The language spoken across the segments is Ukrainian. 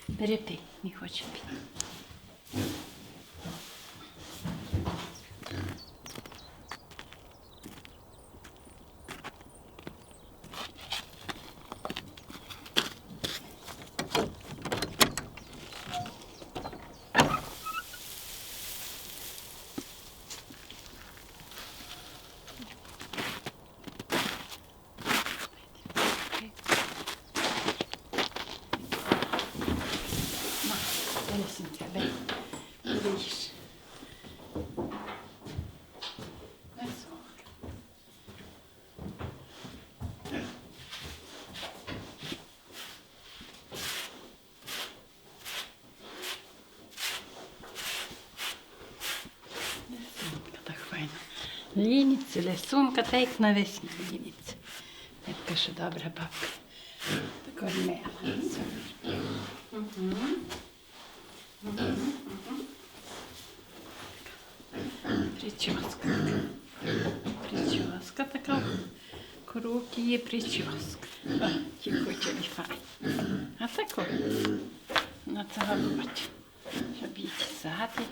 Бери пий, не хоче пити. Лесенька, дай. Видиш. Дай солодке. Лесунка так файно. Лініться, лесунка, та як навесні лініться. Така що добра бабка. Така мила. Прическа. Прическа така. Круг є прическа. Тільки телефон. А тако. На це робить. Щоб її тісати.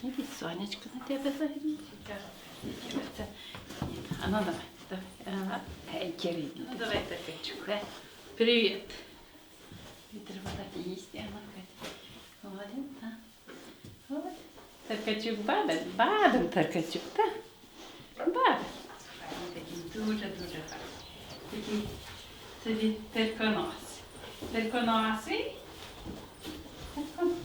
Іди, сонечко, на тебе загріється. А ну давай, давай. Гей, рідна. Ну давай, Таркачук. Привіт. Треба дати їсти, а ну Катя. Молодець, так. Молодець. Таркачук бабин, бабин Таркачук, так? Бабин. Дуже-дуже гарний. Такий собі терконос. Терконоси. Терконос.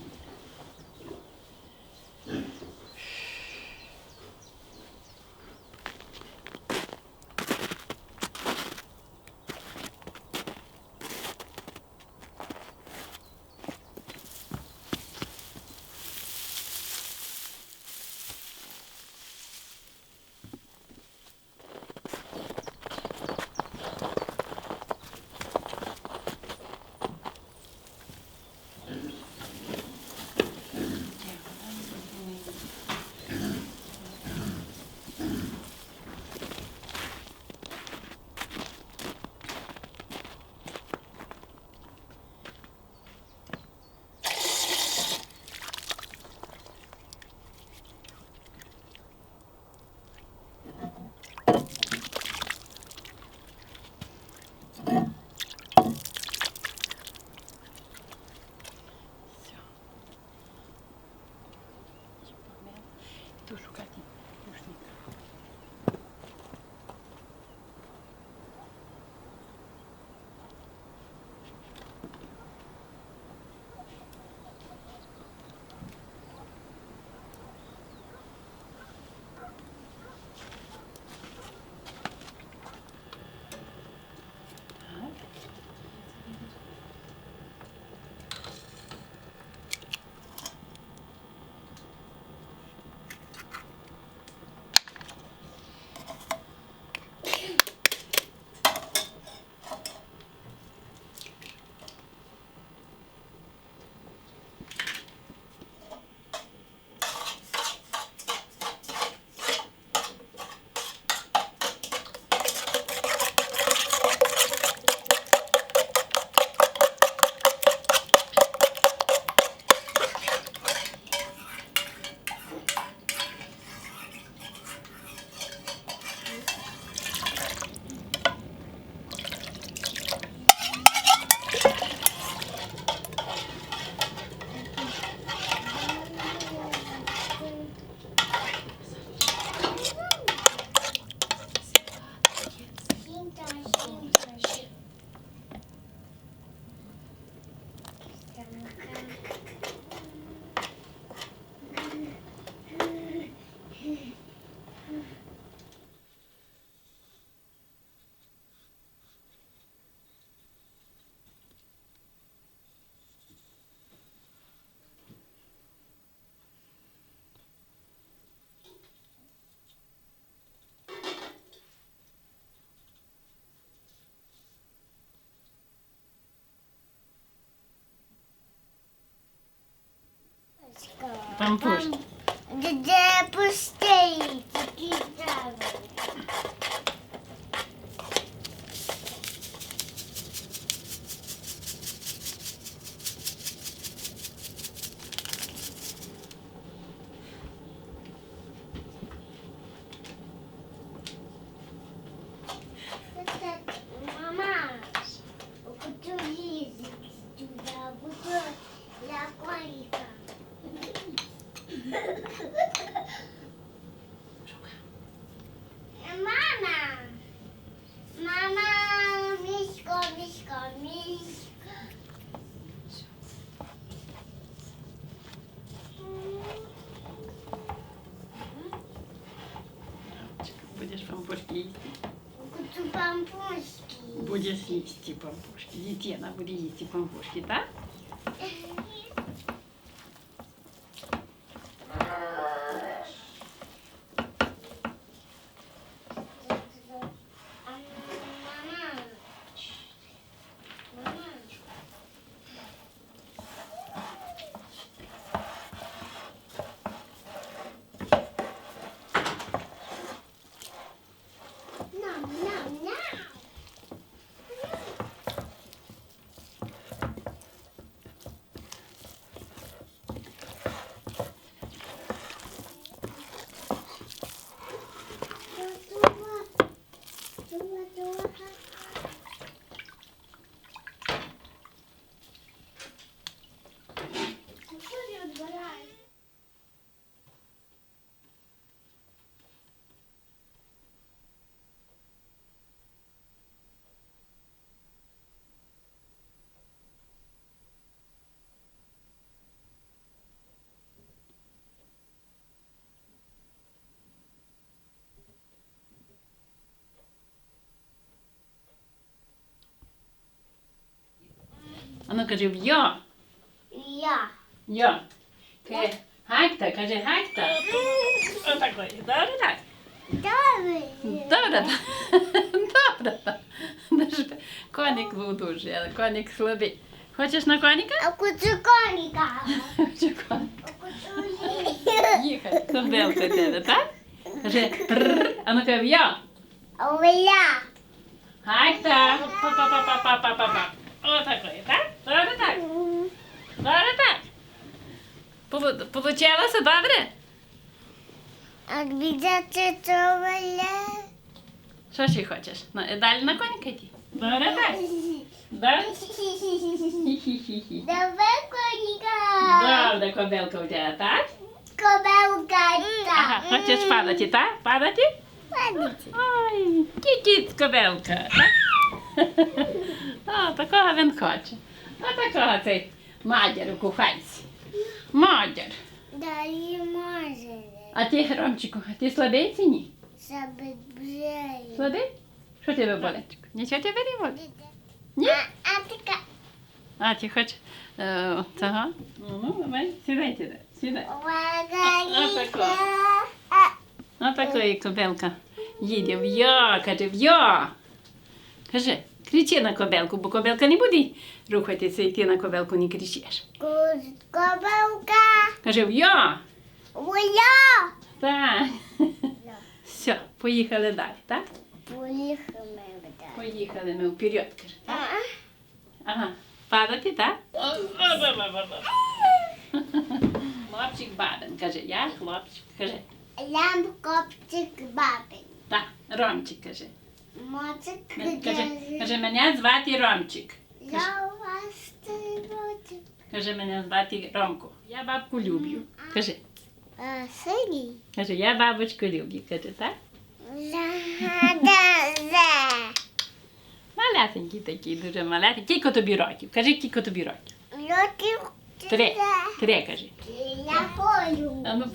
Пампушки. Де пустий, такі трави. Мама, хочу їздити туди, буду для коника. Мама, мішко, мішко, мішко. Будешь пампушки есть? Хочу пампушки. Будешь есть пампушки. Детена будет есть пампушки, да? А ну кажи йо. Я. Йо. Гакта, кажи гакта. Отакої. Добре так? Добре. Добре. Добре. Дуже коник був дуже, але коник слабий. Хочеш на коніка? А хочу коника. Хочу коник. А хочу їздити. Їхати. Кобилка тебе, так? Кажи рррр. А ну кажи йо. Оля. Гакта. Па-па-па-па-па-па-па. Отакої, так? Добре так? Добре так? Получилося добре? А віддати то Оля. Що ще хочеш? Далі на коніка йти? Добре так? Добре? Хі-хі-хі-хі. Давай коника. Добре, кобилка у тебе, так? Кобелка. Ага, хочеш падати, так? Падати? Ой, кіт кобилка, так? О, такого він хоче. А такого цей мадяр у куханці. Мадяр. Далі може. А ти, Ромчику, а ти слабий чи ні? Забезбрею. Слабий? Що тебе болить? Нічого тебе не болить? Ні? А така. А ти хочеш цього? Ну, давай, сідай туди, сідай. Вагаліка. Отакої кобилка їде в'йо, каже в'йо. Каже, кричи на кобилку, бо кобилка не буде рухатися, і ти на кобилку не кричиш. Кобелка. Каже в'йо. Оля. Так. Все, поїхали далі, так? Поїхали. Поїхали ми вперед, каже. Так? Ага, падати, так? Хлопчик бабин, каже, я хлопчик, каже. Лям копчик бабин. Так, Ромчик, каже. Моцик Каже, мене звати Ромчик. Я вас тривочик. Каже, мене звати Ромко. Я бабку люблю. Каже, Сині. каже, я бабочку люблю, каже, так? Малесенький такий, дуже малесенький. Кілько тобі років? Кажи, кілько тобі років? Років 3. 3, кажи. Я полю. А ну,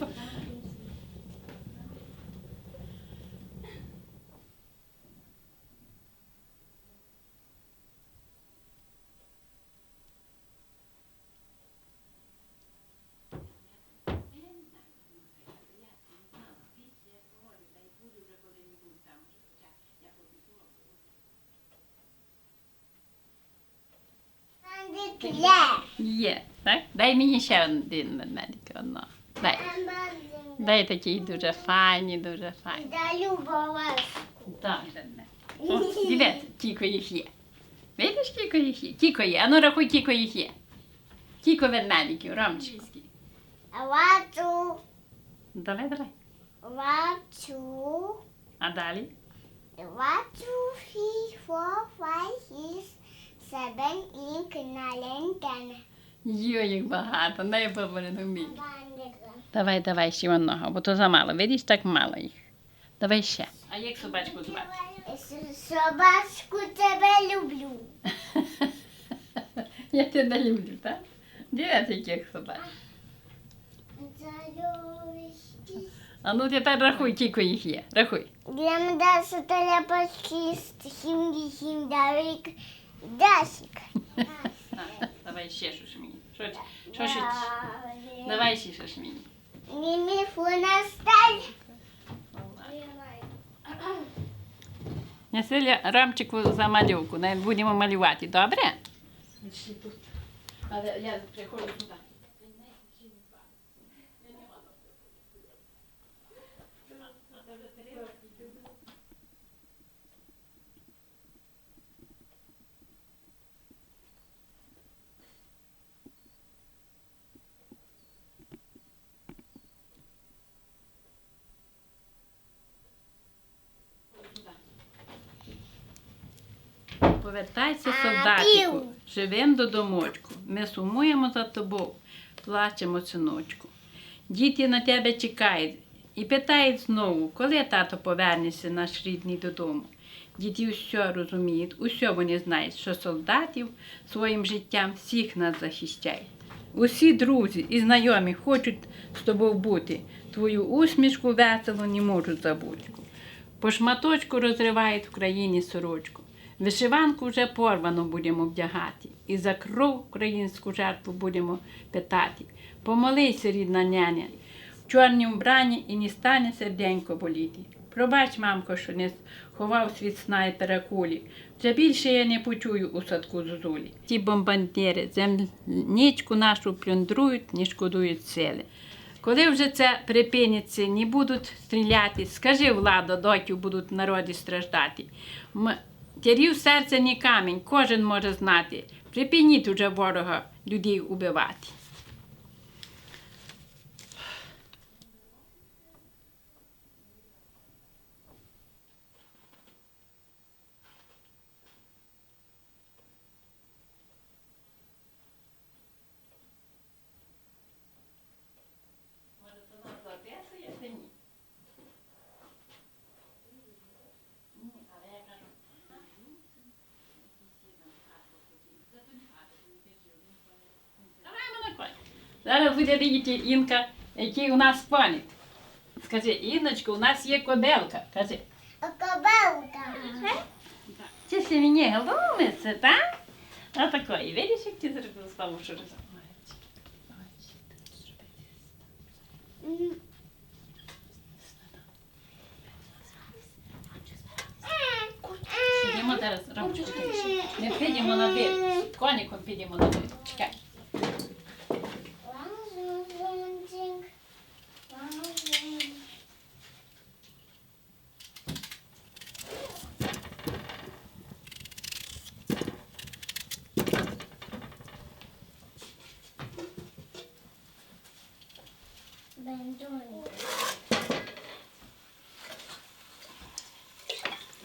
Є, так? Дай мені ще один медик одного. Дай. Дай такий дуже файні, дуже файні. Я люблю вас. Так, О, дивіться, кілько їх є. Видиш, кілько їх є? Кілько є. А ну рахуй, кілько їх є. Кілько ведмедиків, Ромчик. Вачу. Давай, давай. Вачу. А далі? 1, 2, 3, 4, 5, 6, 7, 8, 9, 10. Йо, їх багато, не бабуля не вміє. Давай, давай, ще одного, бо то замало. Видиш, так мало їх. Давай ще. А як собачку звати? Собачку тебе люблю. Я тебе люблю, так? Дивіться, яких собак. А ну тепер рахуй, кілько їх є. Рахуй. Йдемо далі треба 6, 7, 8, 9, 10. Давай ще щось мені. Що ще? Давай ще щось мені. Мімі фуна сталь. Неси Ромчику за малюку, будемо малювати, добре? Але я приходжу туди. Повертайся, солдатику, живим додомочку. Ми сумуємо за тобою, плачемо, синочку. Діти на тебе чекають і питають знову, коли тато повернеться наш рідний додому. Діти усе розуміють, усе вони знають, що солдатів своїм життям всіх нас захищають. Усі друзі і знайомі хочуть з тобою бути, твою усмішку весело не можуть забути. По шматочку розривають в країні сорочку. Вишиванку вже порвано будемо вдягати, і за кров українську жертву будемо питати. Помолися, рідна няня, в чорнім вбранні і не стане серденько боліти. Пробач, мамко, що не ховав світ снайпера кулі. Вже більше я не почую у садку зозулі. Ті бомбардири земляничку нашу плюндрують, не шкодують сили. Коли вже це припиниться, не будуть стріляти, скажи, владо, дотю будуть в народі страждати. Тярів серця не камінь, кожен може знати. Припиніть уже ворога людей убивати. Може, це нас записує, чи ні? Ні, але я кажу, давай мене конь. Зараз буде видіти Інка, який у нас коник. Скажи, Інночка, у нас є кобелка. Кажи. Кобелка. Ти ще мені глумиться, так? А такої, видиш, як ти зробив слово, що розумієш? Підемо зараз, Ромчику, ми підемо на двір. Коніком підемо на двір. Чекай.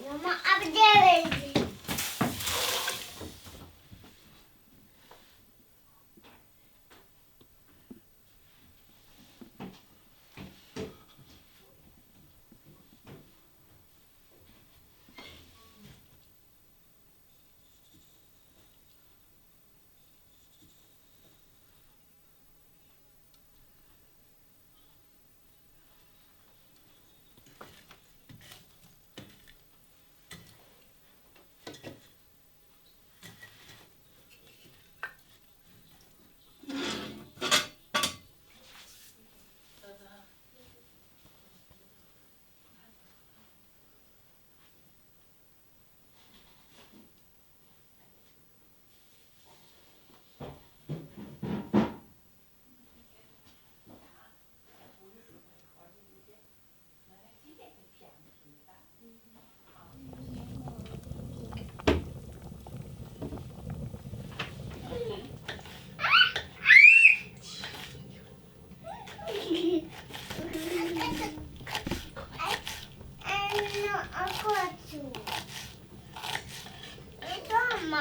Mama, update.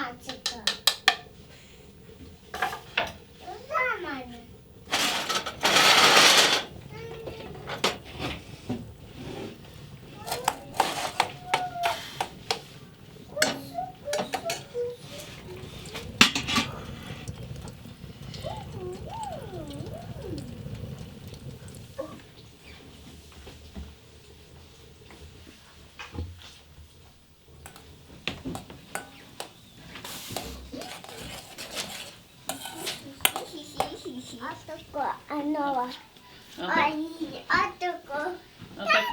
Мацика. За мене. А тако, а нова. Отак. Ай, а тако. Отак.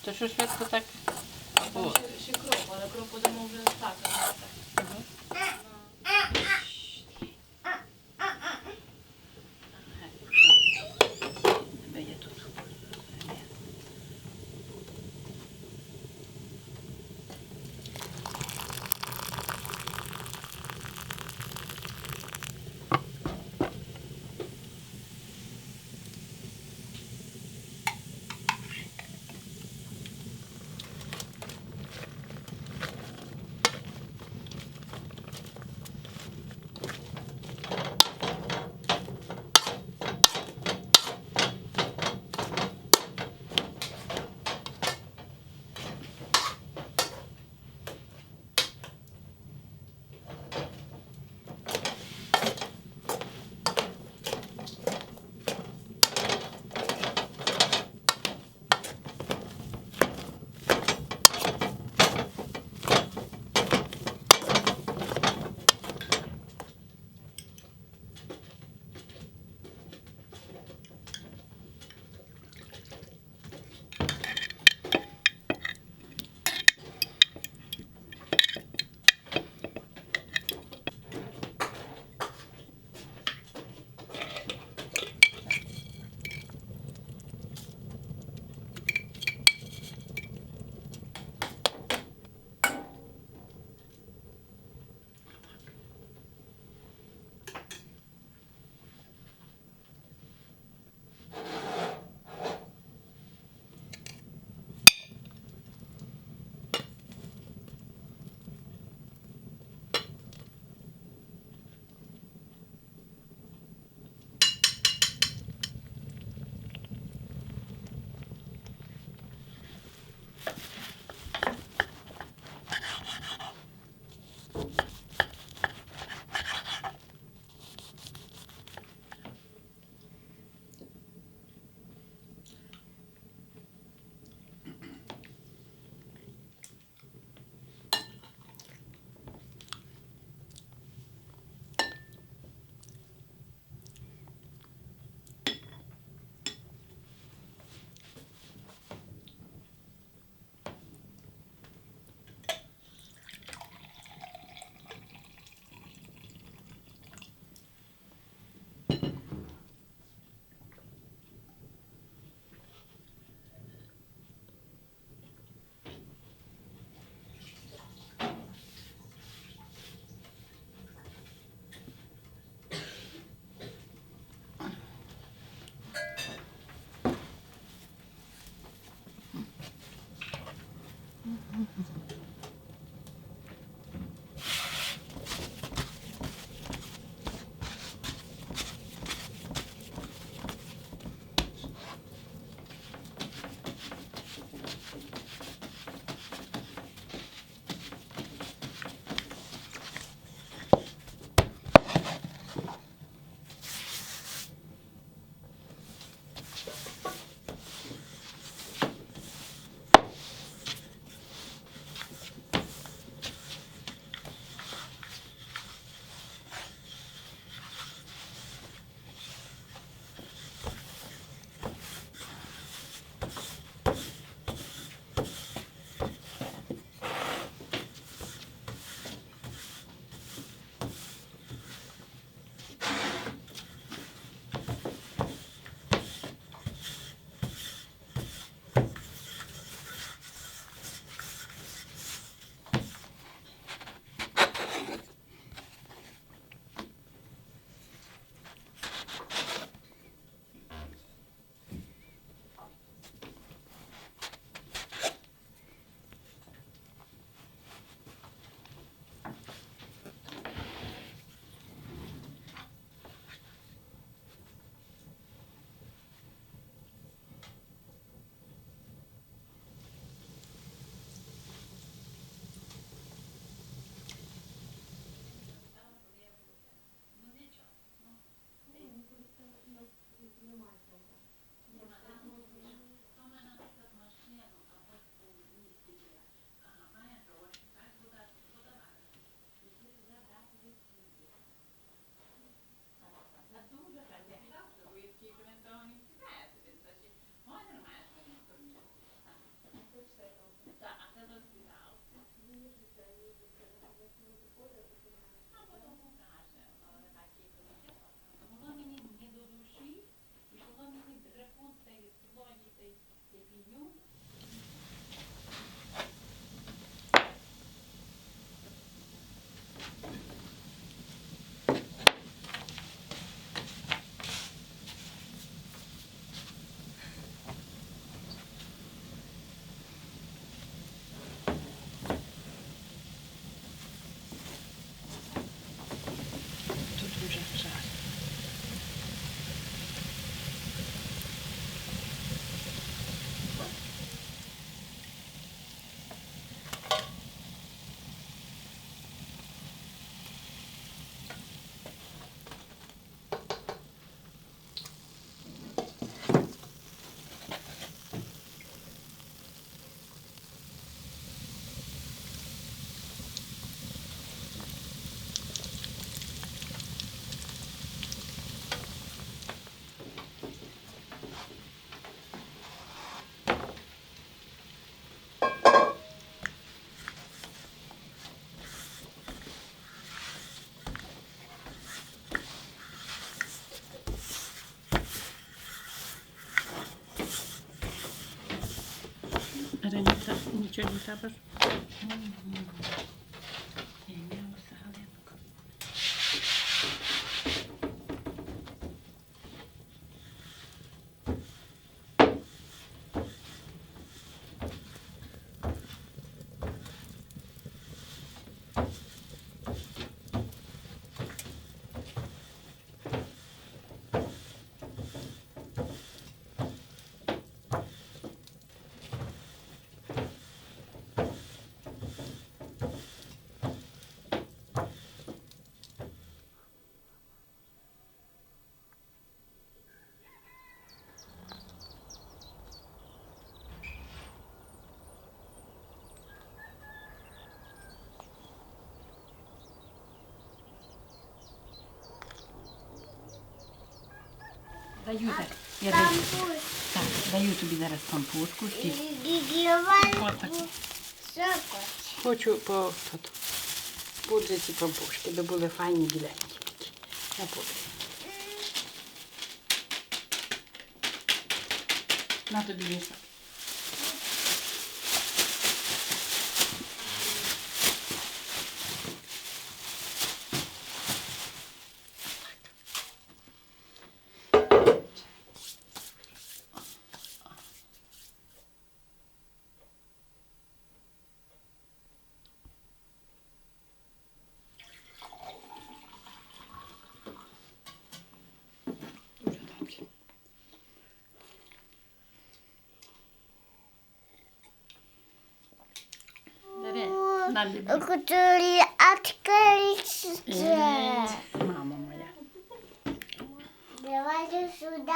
То що швидко так? О. Ще кроп, але кроп будемо вже так. Тебе є тут. воно мені дракон цей, злодій цей піднюв. Тут вже жар. Реніта, нічого не треба. Я м'яла салинку. Даю так. Я даю. Пампуш. Так, даю тобі зараз пампушку. Гігівальку. Отак. Сокоч. Хочу пудрити ці пампушки, де були файні біленькі такі. На пудрі. На тобі віса. Дуже добре. Бери. На бібі. Кутурі откричце. Мама моя. Давайте сюди.